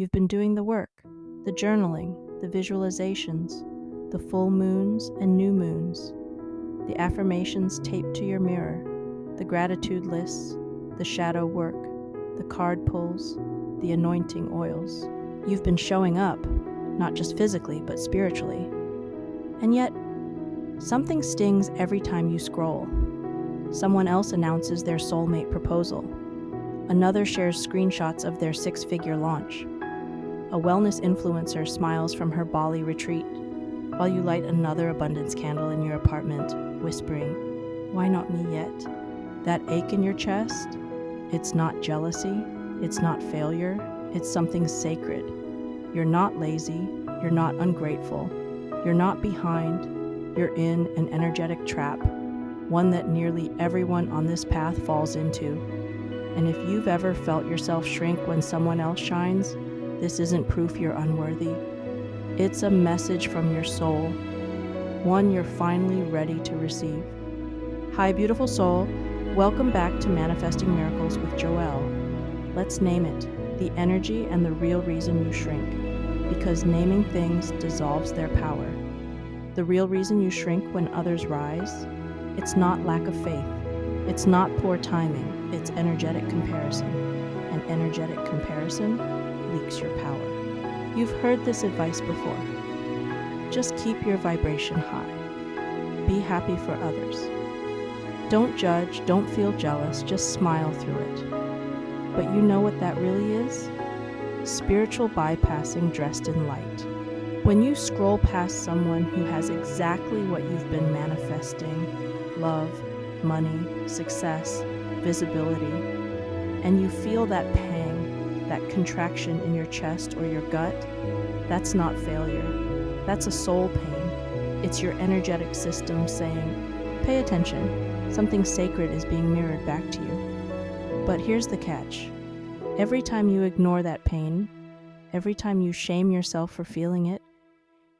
You've been doing the work, the journaling, the visualizations, the full moons and new moons, the affirmations taped to your mirror, the gratitude lists, the shadow work, the card pulls, the anointing oils. You've been showing up, not just physically, but spiritually. And yet, something stings every time you scroll. Someone else announces their soulmate proposal. Another shares screenshots of their six-figure launch. A wellness influencer smiles from her Bali retreat, while you light another abundance candle in your apartment, whispering, "Why not me yet?" That ache in your chest, it's not jealousy, it's not failure, it's something sacred. You're not lazy, you're not ungrateful, you're not behind, you're in an energetic trap, one that nearly everyone on this path falls into. And if you've ever felt yourself shrink when someone else shines, this isn't proof you're unworthy. It's a message from your soul, one you're finally ready to receive. Hi, beautiful soul. Welcome back to Manifesting Miracles with Joelle. Let's name it, the energy and the real reason you shrink, because naming things dissolves their power. The real reason you shrink when others rise, it's not lack of faith, it's not poor timing, it's energetic comparison. And energetic comparison leaks your power. You've heard this advice before. Just keep your vibration high. Be happy for others. Don't judge, don't feel jealous, just smile through it. But you know what that really is? Spiritual bypassing dressed in light. When you scroll past someone who has exactly what you've been manifesting, love, money, success, visibility, and you feel that pang, that contraction in your chest or your gut, that's not failure. That's a soul pain. It's your energetic system saying, pay attention, something sacred is being mirrored back to you. But here's the catch. Every time you ignore that pain, every time you shame yourself for feeling it,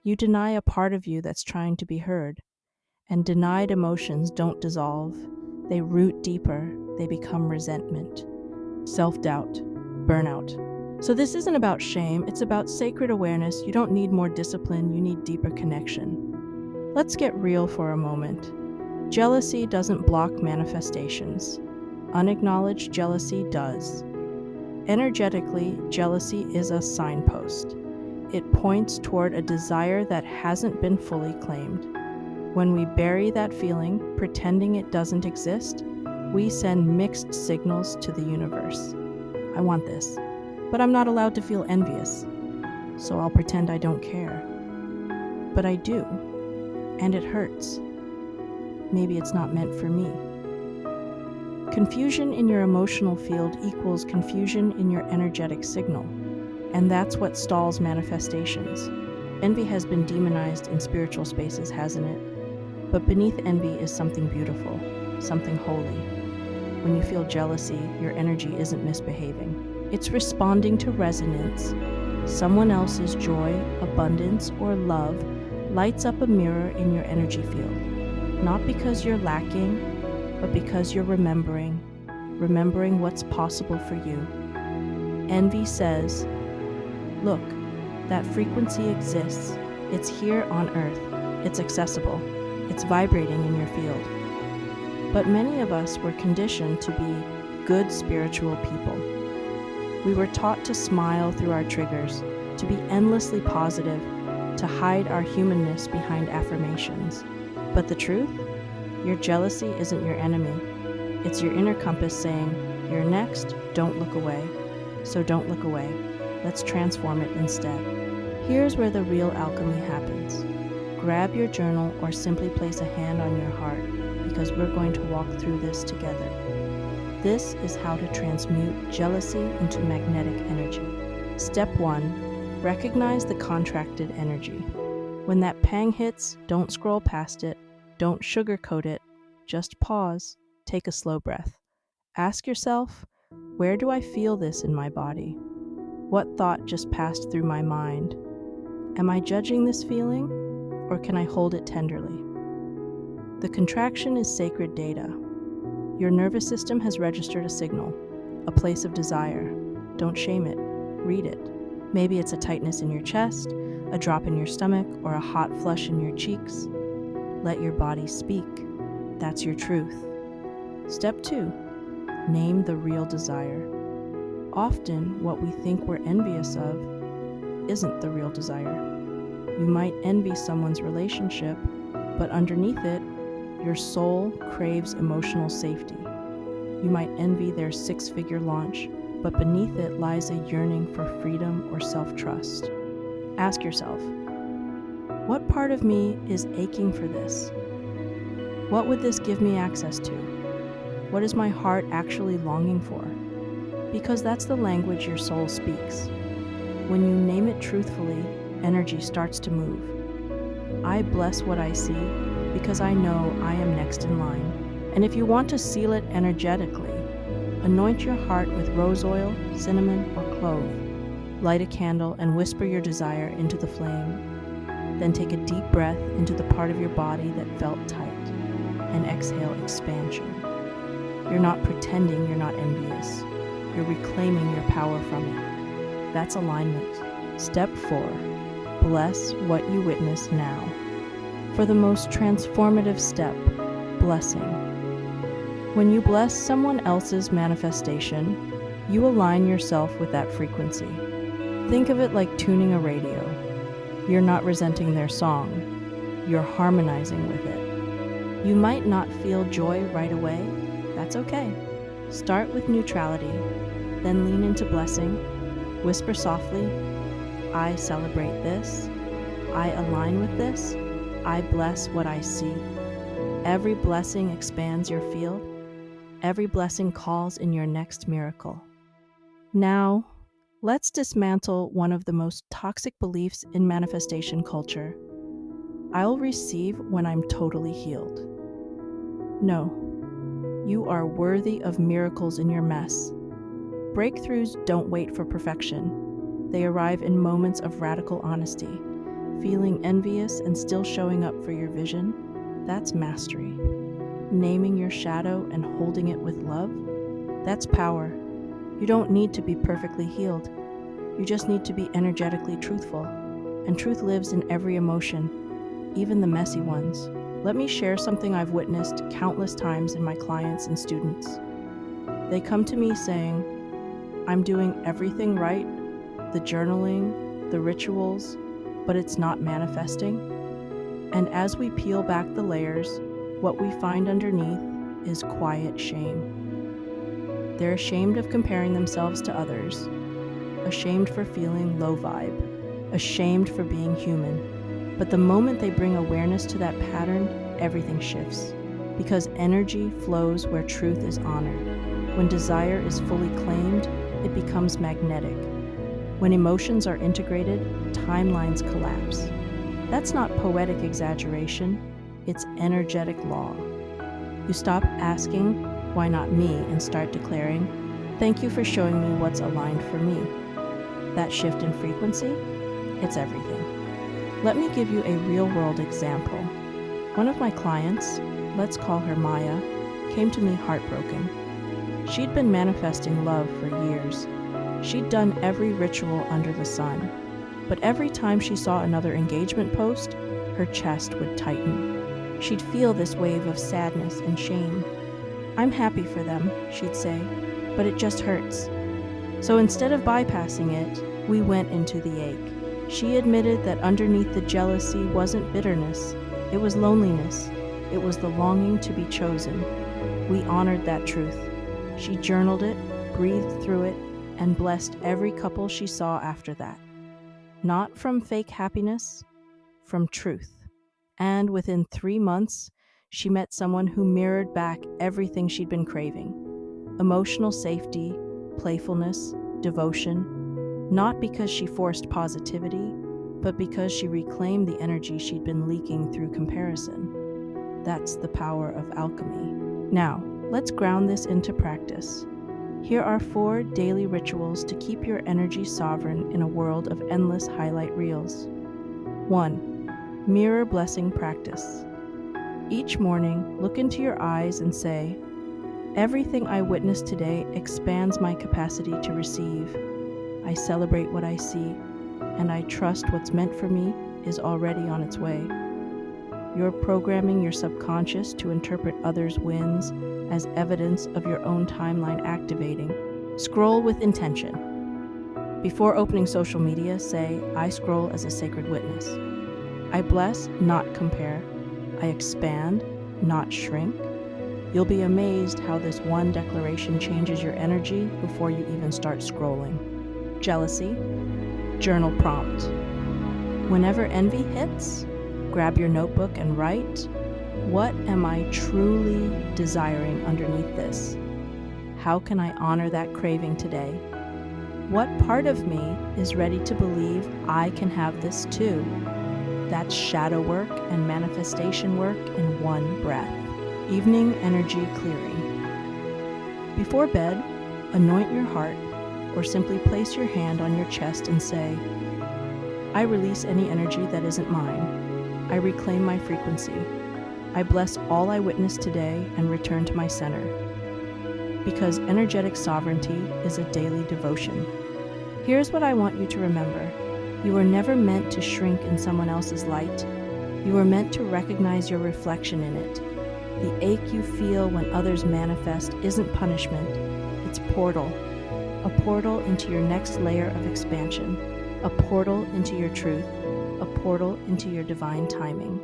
you deny a part of you that's trying to be heard. And denied emotions don't dissolve. They root deeper. They become resentment, self-doubt, burnout. So this isn't about shame. It's about sacred awareness. You don't need more discipline. You need deeper connection. Let's get real for a moment. Jealousy doesn't block manifestations. Unacknowledged jealousy does. Energetically, jealousy is a signpost. It points toward a desire that hasn't been fully claimed. When we bury that feeling, pretending it doesn't exist, we send mixed signals to the universe. I want this, but I'm not allowed to feel envious, so I'll pretend I don't care. But I do, and it hurts. Maybe it's not meant for me. Confusion in your emotional field equals confusion in your energetic signal. And that's what stalls manifestations. Envy has been demonized in spiritual spaces, hasn't it? But beneath envy is something beautiful, something holy. When you feel jealousy, your energy isn't misbehaving. It's responding to resonance. Someone else's joy, abundance, or love lights up a mirror in your energy field. Not because you're lacking, but because you're remembering what's possible for you. Envy says, look, that frequency exists. It's here on Earth. It's accessible. It's vibrating in your field. But many of us were conditioned to be good spiritual people. We were taught to smile through our triggers, to be endlessly positive, to hide our humanness behind affirmations. But the truth? Your jealousy isn't your enemy. It's your inner compass saying, you're next, don't look away. So don't look away. Let's transform it instead. Here's where the real alchemy happens. Grab your journal or simply place a hand on your heart, because we're going to walk through this together. This is how to transmute jealousy into magnetic energy. Step 1, recognize the contracted energy. When that pang hits, don't scroll past it, don't sugarcoat it, just pause, take a slow breath. Ask yourself, where do I feel this in my body? What thought just passed through my mind? Am I judging this feeling, or can I hold it tenderly? The contraction is sacred data. Your nervous system has registered a signal, a place of desire. Don't shame it. Read it. Maybe it's a tightness in your chest, a drop in your stomach, or a hot flush in your cheeks. Let your body speak. That's your truth. Step 2. Name the real desire. Often, what we think we're envious of isn't the real desire. You might envy someone's relationship, but underneath it, your soul craves emotional safety. You might envy their 6-figure launch, but beneath it lies a yearning for freedom or self-trust. Ask yourself, what part of me is aching for this? What would this give me access to? What is my heart actually longing for? Because that's the language your soul speaks. When you name it truthfully, energy starts to move. I bless what I see because I know I am next in line. And if you want to seal it energetically, anoint your heart with rose oil, cinnamon, or clove. Light a candle and whisper your desire into the flame. Then take a deep breath into the part of your body that felt tight and exhale expansion. You're not pretending you're not envious. You're reclaiming your power from it. That's alignment. Step 4. Bless what you witness now. For the most transformative step, blessing. When you bless someone else's manifestation, you align yourself with that frequency. Think of it like tuning a radio. You're not resenting their song. You're harmonizing with it. You might not feel joy right away. That's okay. Start with neutrality, then lean into blessing. Whisper softly, I celebrate this. I align with this. I bless what I see. Every blessing expands your field. Every blessing calls in your next miracle. Now, let's dismantle one of the most toxic beliefs in manifestation culture. I'll receive when I'm totally healed. No, you are worthy of miracles in your mess. Breakthroughs don't wait for perfection. They arrive in moments of radical honesty. Feeling envious and still showing up for your vision, that's mastery. Naming your shadow and holding it with love, that's power. You don't need to be perfectly healed. You just need to be energetically truthful. And truth lives in every emotion, even the messy ones. Let me share something I've witnessed countless times in my clients and students. They come to me saying, I'm doing everything right, the journaling, the rituals, but it's not manifesting. And as we peel back the layers, what we find underneath is quiet shame. They're ashamed of comparing themselves to others, ashamed for feeling low vibe, ashamed for being human. But the moment they bring awareness to that pattern, everything shifts. Because energy flows where truth is honored. When desire is fully claimed, it becomes magnetic. When emotions are integrated, timelines collapse. That's not poetic exaggeration, it's energetic law. You stop asking, why not me, and start declaring, thank you for showing me what's aligned for me. That shift in frequency, it's everything. Let me give you a real-world example. One of my clients, let's call her Maya, came to me heartbroken. She'd been manifesting love for years. She'd done every ritual under the sun. But every time she saw another engagement post, her chest would tighten. She'd feel this wave of sadness and shame. I'm happy for them, she'd say, but it just hurts. So instead of bypassing it, we went into the ache. She admitted that underneath the jealousy wasn't bitterness, it was loneliness. It was the longing to be chosen. We honored that truth. She journaled it, breathed through it, and blessed every couple she saw after that. Not from fake happiness, from truth. And within 3 months, she met someone who mirrored back everything she'd been craving. Emotional safety, playfulness, devotion. Not because she forced positivity, but because she reclaimed the energy she'd been leaking through comparison. That's the power of alchemy. Now, let's ground this into practice. Here are 4 daily rituals to keep your energy sovereign in a world of endless highlight reels. 1. Mirror blessing practice. Each morning, look into your eyes and say, everything I witness today expands my capacity to receive. I celebrate what I see, and I trust what's meant for me is already on its way. You're programming your subconscious to interpret others' wins as evidence of your own timeline activating. Scroll with intention. Before opening social media, say, I scroll as a sacred witness. I bless, not compare. I expand, not shrink. You'll be amazed how this one declaration changes your energy before you even start scrolling. Jealousy. Journal prompt. Whenever envy hits, grab your notebook and write, what am I truly desiring underneath this? How can I honor that craving today? What part of me is ready to believe I can have this too? That's shadow work and manifestation work in one breath. Evening energy clearing. Before bed, anoint your heart or simply place your hand on your chest and say, I release any energy that isn't mine. I reclaim my frequency. I bless all I witness today and return to my center. Because energetic sovereignty is a daily devotion. Here's what I want you to remember. You were never meant to shrink in someone else's light. You were meant to recognize your reflection in it. The ache you feel when others manifest isn't punishment, it's portal. A portal into your next layer of expansion. A portal into your truth. A portal into your divine timing.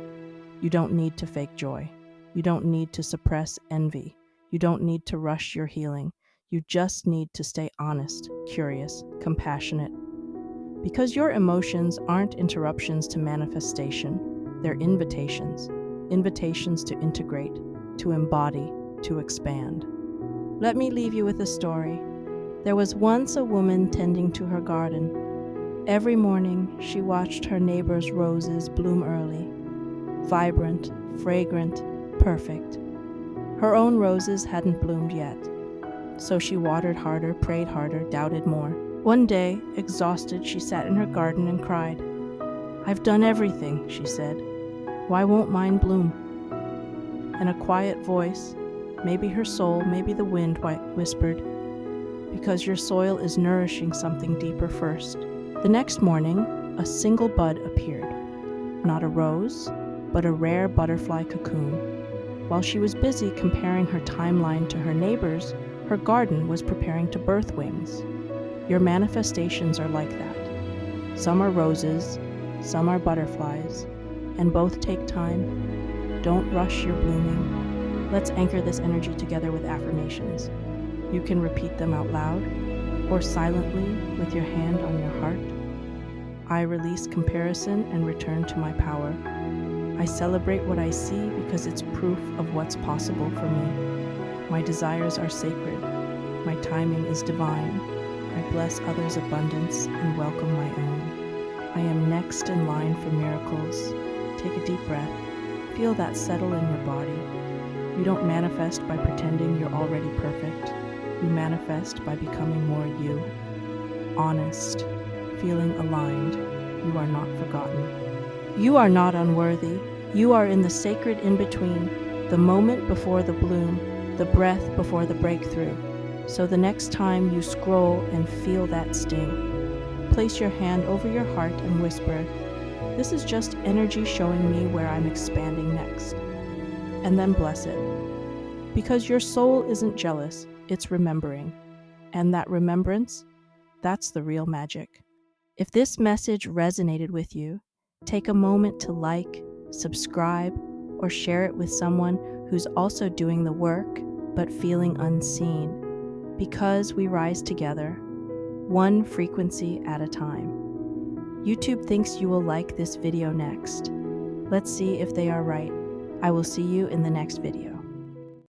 You don't need to fake joy. You don't need to suppress envy. You don't need to rush your healing. You just need to stay honest, curious, compassionate. Because your emotions aren't interruptions to manifestation, they're invitations. Invitations to integrate, to embody, to expand. Let me leave you with a story. There was once a woman tending to her garden. Every morning, she watched her neighbor's roses bloom early. Vibrant, fragrant, perfect. Her own roses hadn't bloomed yet. So she watered harder, prayed harder, doubted more. One day, exhausted, she sat in her garden and cried. I've done everything, she said. Why won't mine bloom? And a quiet voice, maybe her soul, maybe the wind, whispered, because your soil is nourishing something deeper first. The next morning, a single bud appeared. Not a rose, but a rare butterfly cocoon. While she was busy comparing her timeline to her neighbor's, her garden was preparing to birth wings. Your manifestations are like that. Some are roses, some are butterflies, and both take time. Don't rush your blooming. Let's anchor this energy together with affirmations. You can repeat them out loud or silently with your hand on your heart. I release comparison and return to my power. I celebrate what I see because it's proof of what's possible for me. My desires are sacred. My timing is divine. I bless others' abundance and welcome my own. I am next in line for miracles. Take a deep breath. Feel that settle in your body. You don't manifest by pretending you're already perfect. You manifest by becoming more you. Honest, feeling aligned. You are not forgotten. You are not unworthy. You are in the sacred in-between, the moment before the bloom, the breath before the breakthrough. So the next time you scroll and feel that sting, place your hand over your heart and whisper, this is just energy showing me where I'm expanding next. And then bless it. Because your soul isn't jealous, it's remembering. And that remembrance, that's the real magic. If this message resonated with you, take a moment to like, subscribe, or share it with someone who's also doing the work but feeling unseen. Because we rise together, one frequency at a time. YouTube thinks you will like this video next. Let's see if they are right. I will see you in the next video.